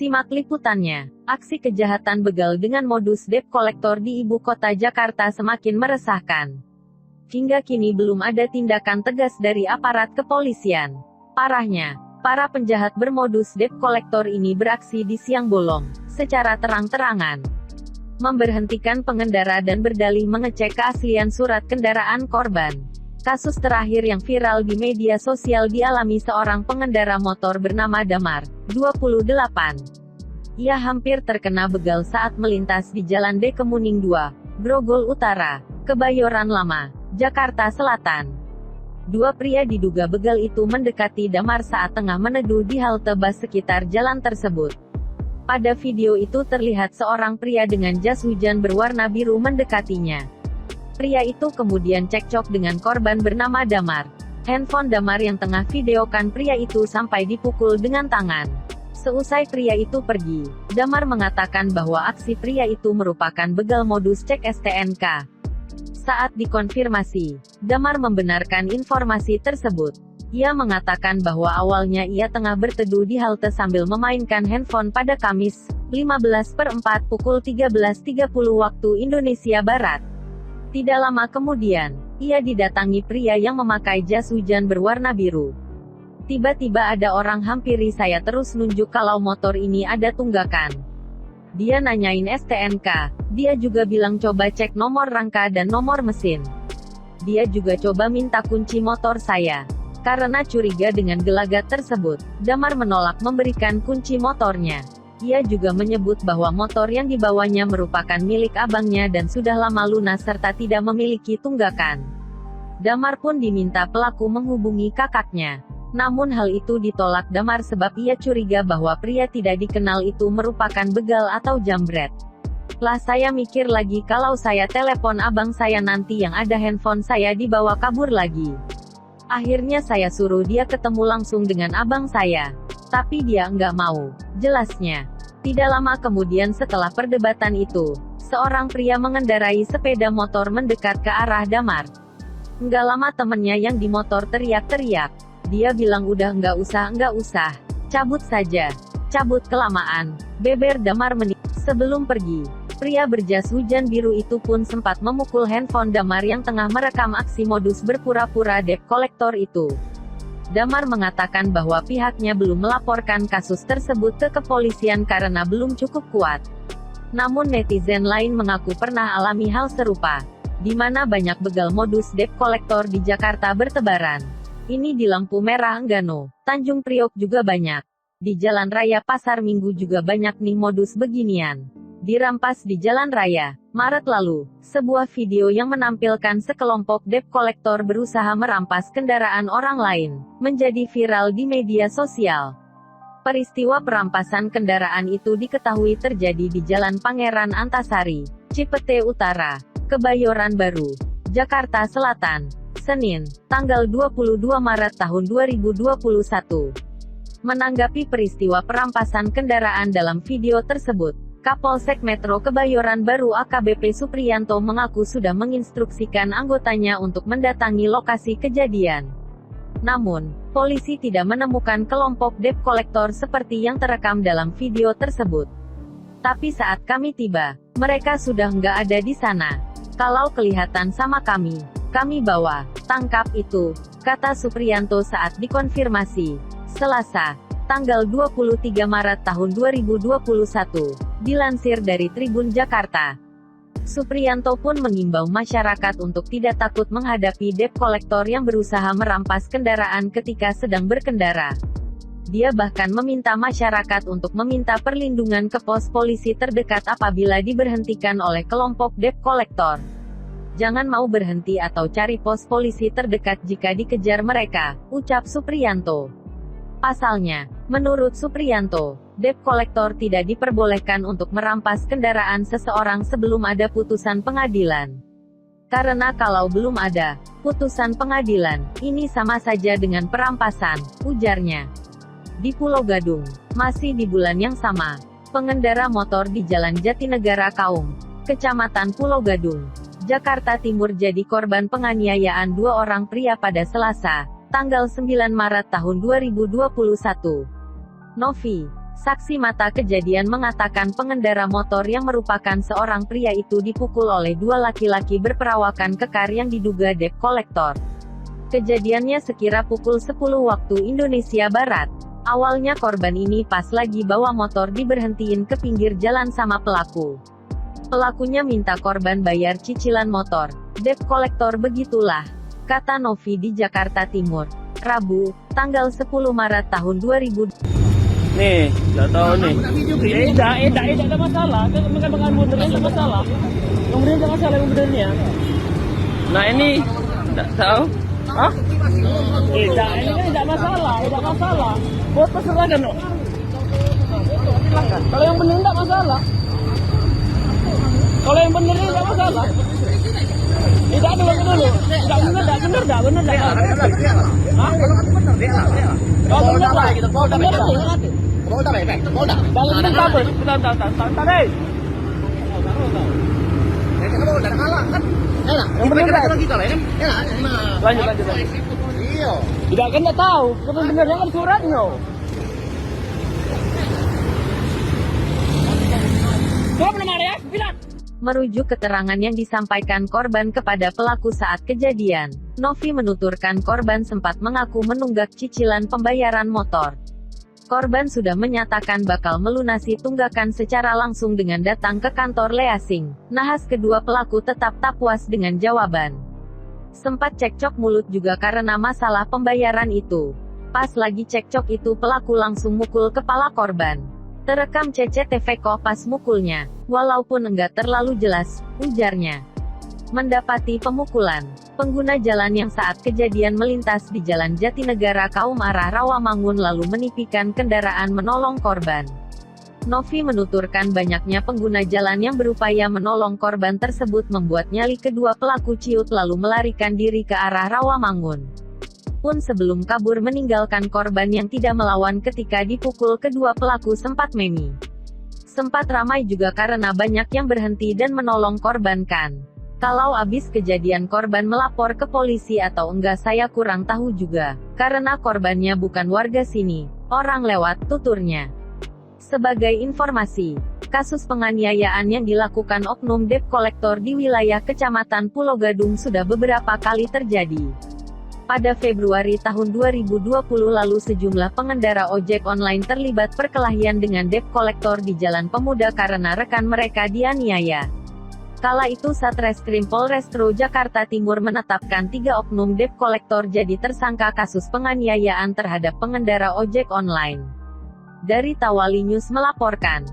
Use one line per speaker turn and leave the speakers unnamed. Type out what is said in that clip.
Simak liputannya. Aksi kejahatan begal dengan modus debt collector di ibu kota Jakarta semakin meresahkan. Hingga kini belum ada tindakan tegas dari aparat kepolisian. Parahnya, para penjahat bermodus debt collector ini beraksi di siang bolong, secara terang-terangan. Memberhentikan pengendara dan berdalih mengecek keaslian surat kendaraan korban. Kasus terakhir yang viral di media sosial dialami seorang pengendara motor bernama Damar, 28. Ia hampir terkena begal saat melintas di Jalan D Kemuning 2, Grogol Utara, Kebayoran Lama, Jakarta Selatan. Dua pria diduga begal itu mendekati Damar saat tengah meneduh di halte bus sekitar jalan tersebut. Pada video itu terlihat seorang pria dengan jas hujan berwarna biru mendekatinya. Pria itu kemudian cekcok dengan korban bernama Damar. Handphone Damar yang tengah videokan pria itu sampai dipukul dengan tangan. Seusai pria itu pergi, Damar mengatakan bahwa aksi pria itu merupakan begal modus cek STNK. Saat dikonfirmasi, Damar membenarkan informasi tersebut. Ia mengatakan bahwa awalnya ia tengah berteduh di halte sambil memainkan handphone pada Kamis, 15/4 pukul 13.30 waktu Indonesia Barat. Tidak lama kemudian, ia didatangi pria yang memakai jas hujan berwarna biru. Tiba-tiba ada orang hampiri saya terus nunjuk kalau motor ini ada tunggakan. Dia nanyain STNK, dia juga bilang coba cek nomor rangka dan nomor mesin. Dia juga coba minta kunci motor saya. Karena curiga dengan gelagat tersebut, Damar menolak memberikan kunci motornya. Ia juga menyebut bahwa motor yang dibawanya merupakan milik abangnya dan sudah lama lunas serta tidak memiliki tunggakan. Damar pun diminta pelaku menghubungi kakaknya. Namun hal itu ditolak Damar sebab ia curiga bahwa pria tidak dikenal itu merupakan begal atau jambret. Lah saya mikir lagi kalau saya telepon abang saya nanti yang ada handphone saya dibawa kabur lagi. Akhirnya saya suruh dia ketemu langsung dengan abang saya. Tapi dia nggak mau, jelasnya. Tidak lama kemudian setelah perdebatan itu, seorang pria mengendarai sepeda motor mendekat ke arah Damar. Nggak lama temennya yang di motor teriak-teriak. Dia bilang udah nggak usah, cabut saja. Cabut kelamaan, beber Damar Sebelum pergi, pria berjas hujan biru itu pun sempat memukul handphone Damar yang tengah merekam aksi modus berpura-pura debt collector itu. Damar mengatakan bahwa pihaknya belum melaporkan kasus tersebut ke kepolisian karena belum cukup kuat. Namun netizen lain mengaku pernah alami hal serupa, di mana banyak begal modus debt collector di Jakarta bertebaran. Ini di lampu merah Enggano, Tanjung Priok juga banyak. Di Jalan Raya Pasar Minggu juga banyak nih modus beginian. Dirampas di jalan raya. Maret lalu, sebuah video yang menampilkan sekelompok debt collector berusaha merampas kendaraan orang lain, menjadi viral di media sosial. Peristiwa perampasan kendaraan itu diketahui terjadi di Jalan Pangeran Antasari, Cipete Utara, Kebayoran Baru, Jakarta Selatan, Senin, tanggal 22 Maret tahun 2021. Menanggapi peristiwa perampasan kendaraan dalam video tersebut, Kapolsek Metro Kebayoran Baru AKBP Supriyanto mengaku sudah menginstruksikan anggotanya untuk mendatangi lokasi kejadian. Namun, polisi tidak menemukan kelompok debt collector seperti yang terekam dalam video tersebut. Tapi saat kami tiba, mereka sudah nggak ada di sana. Kalau kelihatan sama kami bawa, tangkap itu, kata Supriyanto saat dikonfirmasi. Selasa, tanggal 23 Maret tahun 2021. Dilansir dari Tribun Jakarta. Supriyanto pun mengimbau masyarakat untuk tidak takut menghadapi debt collector yang berusaha merampas kendaraan ketika sedang berkendara. Dia bahkan meminta masyarakat untuk meminta perlindungan ke pos polisi terdekat apabila diberhentikan oleh kelompok debt collector. Jangan mau berhenti atau cari pos polisi terdekat jika dikejar mereka, ucap Supriyanto. Pasalnya, menurut Supriyanto, debt collector tidak diperbolehkan untuk merampas kendaraan seseorang sebelum ada putusan pengadilan. Karena kalau belum ada putusan pengadilan, ini sama saja dengan perampasan, ujarnya. Di Pulau Gadung, masih di bulan yang sama, pengendara motor di Jalan Jatinegara Kaum, Kecamatan Pulau Gadung, Jakarta Timur jadi korban penganiayaan dua orang pria pada Selasa, tanggal 9 Maret tahun 2021. Novi, Saksi mata kejadian mengatakan pengendara motor yang merupakan seorang pria itu dipukul oleh dua laki-laki berperawakan kekar yang diduga debt collector. Kejadiannya sekira pukul 10 waktu Indonesia Barat. Awalnya korban ini pas lagi bawa motor diberhentiin ke pinggir jalan sama pelaku. Pelakunya minta korban bayar cicilan motor. Debt collector begitulah, kata Novi di Jakarta Timur. Rabu, tanggal 10 Maret tahun 2000.
Nih, nggak tahu nih. Tidak ada masalah. Kan benernya tidak masalah. Yang bener tidak masalah yang benernya. Nah ini, tidak tahu. Hah? Tidak, ini kan tidak masalah, tidak masalah. Foto serahkan, no. Kalau yang bener tidak masalah. Kalau yang bener ini tidak masalah. Tidak dulu. Tidak bener. Hah? Kalau bener lah. Lanjut. Tidak kan tidak tahu, sebenarnya kan suratnya.
Merujuk keterangan yang disampaikan korban kepada pelaku saat kejadian, Novi menuturkan korban sempat mengaku menunggak cicilan pembayaran motor. Korban sudah menyatakan bakal melunasi tunggakan secara langsung dengan datang ke kantor leasing. Nahas kedua pelaku tetap tak puas dengan jawaban. Sempat cekcok mulut juga karena masalah pembayaran itu. Pas lagi cekcok itu pelaku langsung mukul kepala korban. Terekam CCTV kok pas mukulnya, walaupun enggak terlalu jelas, ujarnya. Mendapati pemukulan, pengguna jalan yang saat kejadian melintas di Jalan Jatinegara Kaum arah Rawamangun lalu menipikan kendaraan menolong korban. Novi menuturkan banyaknya pengguna jalan yang berupaya menolong korban tersebut membuat nyali kedua pelaku ciut lalu melarikan diri ke arah Rawamangun. Pun sebelum kabur meninggalkan korban yang tidak melawan ketika dipukul kedua pelaku sempat memi. Sempat ramai juga karena banyak yang berhenti dan menolong korban kan. Kalau abis kejadian korban melapor ke polisi atau enggak saya kurang tahu juga. Karena korbannya bukan warga sini, orang lewat, tuturnya. Sebagai informasi, kasus penganiayaan yang dilakukan oknum debt collector di wilayah Kecamatan Pulau Gadung sudah beberapa kali terjadi. Pada Februari tahun 2020 lalu sejumlah pengendara ojek online terlibat perkelahian dengan debt collector di Jalan Pemuda karena rekan mereka dianiaya. Kala itu Satreskrim Polrestro Jakarta Timur menetapkan 3 oknum debt collector jadi tersangka kasus penganiayaan terhadap pengendara ojek online. Dari Tawali News melaporkan.